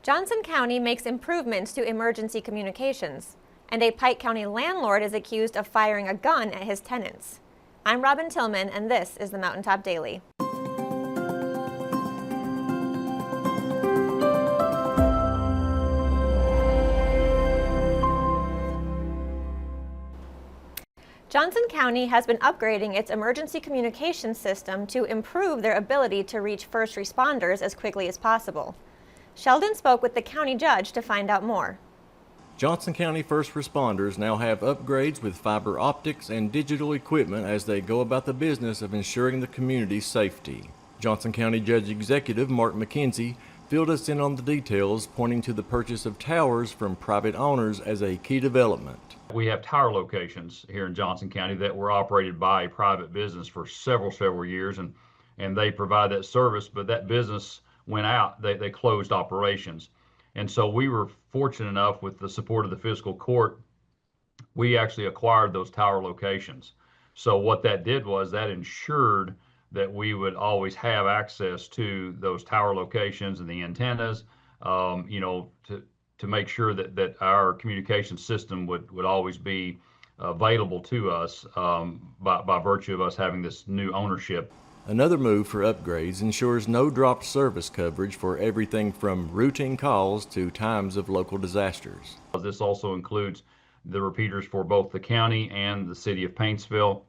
Johnson County makes improvements to emergency communications, and a Pike County landlord is accused of firing a gun at his tenants. I'm Robin Tillman, and this is the Mountaintop Daily. Johnson County has been upgrading its emergency communications system to improve their ability to reach first responders as quickly as possible. Sheldon spoke with the county judge to find out more. Johnson County first responders now have upgrades with fiber optics and digital equipment as they go about the business of ensuring the community's safety. Johnson County Judge Executive Mark McKenzie filled us in on the details, pointing to the purchase of towers from private owners as a key development. We have tower locations here in Johnson County that were operated by a private business for several years, and they provide that service, but that business went out, they closed operations. And so we were fortunate enough, with the support of the fiscal court, we actually acquired those tower locations. So what that did was that ensured that we would always have access to those tower locations and the antennas, to make sure that our communication system would always be available to us by virtue of us having this new ownership. Another move for upgrades ensures no dropped service coverage for everything from routine calls to times of local disasters. This also includes the repeaters for both the county and the city of Paintsville.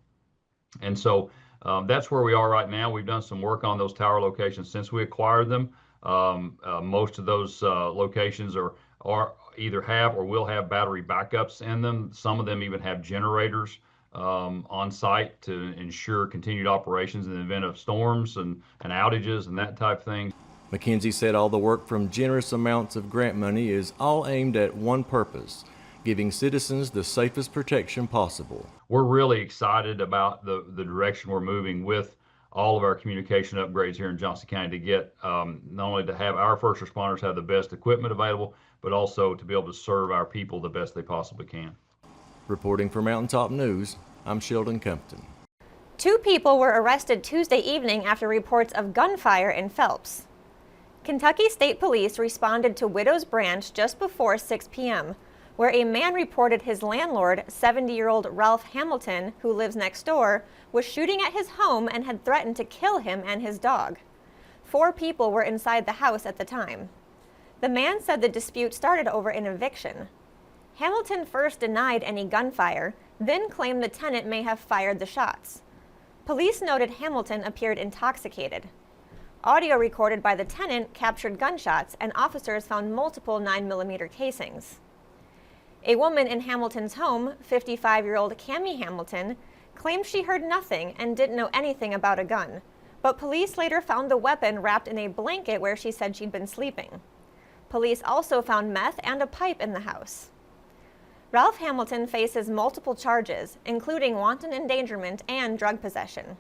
And so that's where we are right now. We've done some work on those tower locations since we acquired them. Most of those locations are either have or will have battery backups in them. Some of them even have generators on site to ensure continued operations in the event of storms and outages and that type of thing. McKenzie said all the work from generous amounts of grant money is all aimed at one purpose: giving citizens the safest protection possible. We're really excited about the direction we're moving with all of our communication upgrades here in Johnson County to get not only to have our first responders have the best equipment available, but also to be able to serve our people the best they possibly can. Reporting for Mountaintop News, I'm Sheldon Compton. 2 people were arrested Tuesday evening after reports of gunfire in Phelps. Kentucky State Police responded to Widows Branch just before 6 p.m., where a man reported his landlord, 70-year-old Ralph Hamilton, who lives next door, was shooting at his home and had threatened to kill him and his dog. 4 people were inside the house at the time. The man said the dispute started over an eviction. Hamilton first denied any gunfire, then claimed the tenant may have fired the shots. Police noted Hamilton appeared intoxicated. Audio recorded by the tenant captured gunshots, and officers found multiple 9mm casings. A woman in Hamilton's home, 55-year-old Cammie Hamilton, claimed she heard nothing and didn't know anything about a gun, but police later found the weapon wrapped in a blanket where she said she'd been sleeping. Police also found meth and a pipe in the house. Ralph Hamilton faces multiple charges, including wanton endangerment and drug possession.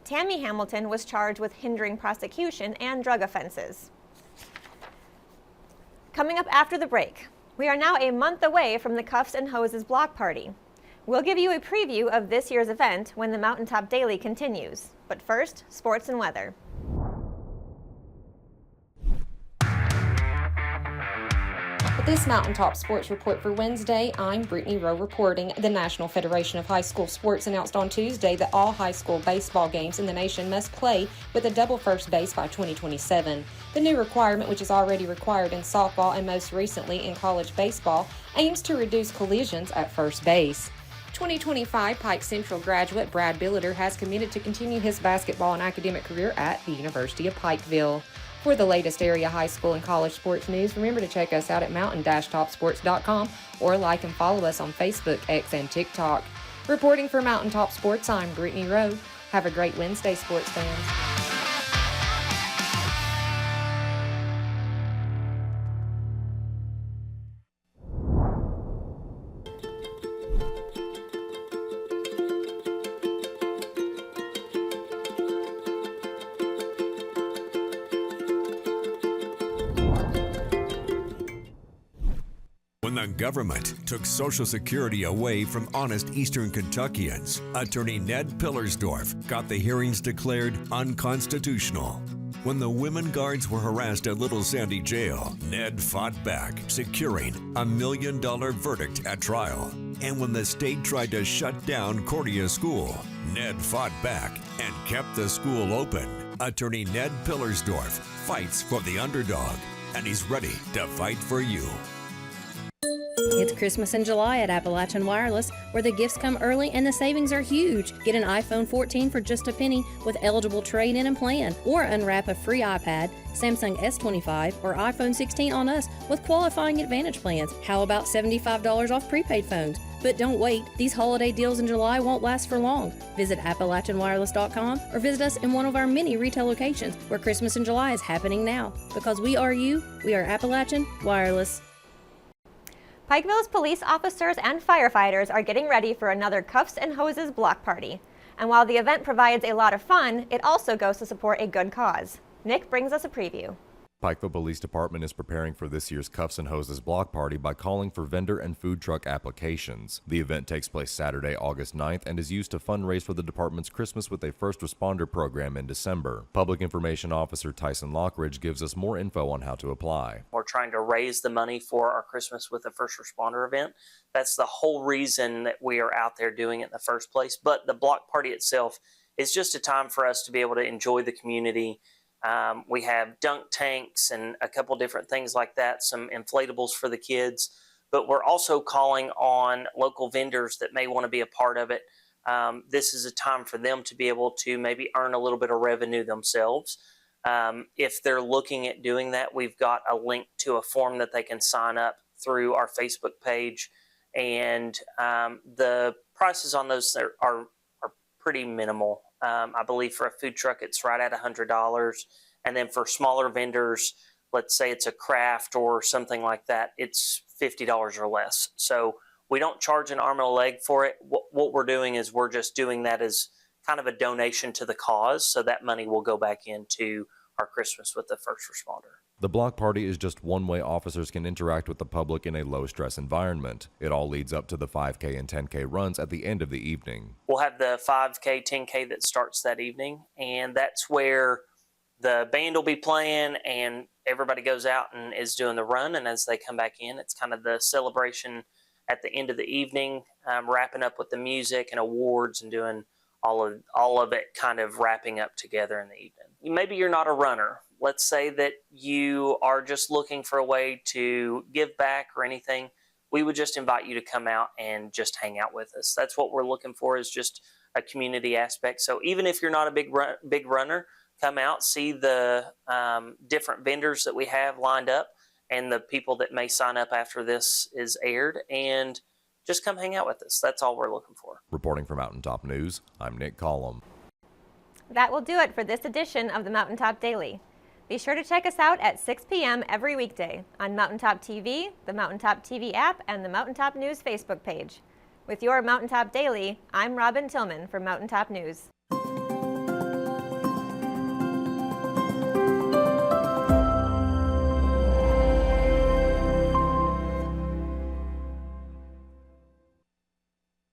Tammy Hamilton was charged with hindering prosecution and drug offenses. Coming up after the break, we are now a month away from the Cuffs and Hoses block party. We'll give you a preview of this year's event when the Mountaintop Daily continues. But first, sports and weather. This Mountaintop Sports Report for Wednesday, I'm Brittany Rowe reporting. The National Federation of High School Sports announced on Tuesday that all high school baseball games in the nation must play with a double first base by 2027. The new requirement, which is already required in softball and most recently in college baseball, aims to reduce collisions at first base. 2025 Pike Central graduate Brad Billiter has committed to continue his basketball and academic career at the University of Pikeville. For the latest area high school and college sports news, remember to check us out at mountain-topsports.com or like and follow us on Facebook, X, and TikTok. Reporting for Mountaintop Sports, I'm Brittany Rowe. Have a great Wednesday, sports fans. When the government took Social Security away from honest Eastern Kentuckians, Attorney Ned Pillersdorf got the hearings declared unconstitutional. When the women guards were harassed at Little Sandy Jail, Ned fought back, securing a $1 million verdict at trial. And when the state tried to shut down Cordia School, Ned fought back and kept the school open. Attorney Ned Pillersdorf fights for the underdog, and he's ready to fight for you. It's Christmas in July at Appalachian Wireless, where the gifts come early and the savings are huge. Get an iPhone 14 for just a penny with eligible trade-in and plan, or unwrap a free iPad, Samsung S25, or iPhone 16 on us with qualifying Advantage plans. How about $75 off prepaid phones? But don't wait. These holiday deals in July won't last for long. Visit AppalachianWireless.com or visit us in one of our many retail locations where Christmas in July is happening now. Because we are you, we are Appalachian Wireless. Pikeville's police officers and firefighters are getting ready for another Cuffs and Hoses block party. And while the event provides a lot of fun, it also goes to support a good cause. Nick brings us a preview. Pikeville Police Department is preparing for this year's Cuffs and Hoses block party by calling for vendor and food truck applications. The event takes place Saturday, August 9th and is used to fundraise for the department's Christmas with a First Responder program in December. Public Information Officer Tyson Lockridge gives us more info on how to apply. We're trying to raise the money for our Christmas with a First Responder event. That's the whole reason that we are out there doing it in the first place. But the block party itself is just a time for us to be able to enjoy the community. We have dunk tanks and a couple different things like that, some inflatables for the kids, but we're also calling on local vendors that may want to be a part of it. This is a time for them to be able to maybe earn a little bit of revenue themselves. If they're looking at doing that, we've got a link to a form that they can sign up through our Facebook page, and the prices on those are pretty minimal. I believe for a food truck, it's right at $100. And then for smaller vendors, let's say it's a craft or something like that, it's $50 or less. So we don't charge an arm and a leg for it. What we're doing is we're just doing that as kind of a donation to the cause. So that money will go back into our Christmas with the First Responder. The block party is just one way officers can interact with the public in a low-stress environment. It all leads up to the 5K and 10K runs at the end of the evening. We'll have the 5K, 10K that starts that evening, and that's where the band will be playing and everybody goes out and is doing the run, and as they come back in, it's kind of the celebration at the end of the evening, wrapping up with the music and awards and doing all of it kind of wrapping up together in the evening. Maybe you're not a runner. Let's say that you are just looking for a way to give back or anything. We would just invite you to come out and just hang out with us. That's what we're looking for, is just a community aspect. So even if you're not a big runner, come out, see the different vendors that we have lined up and the people that may sign up after this is aired, and just come hang out with us. That's all we're looking for. Reporting for Mountaintop News, I'm Nick Collum. That will do it for this edition of the Mountaintop Daily. Be sure to check us out at 6 p.m. every weekday on Mountaintop TV, the Mountaintop TV app, and the Mountaintop News Facebook page. With your Mountaintop Daily, I'm Robin Tillman for Mountaintop News.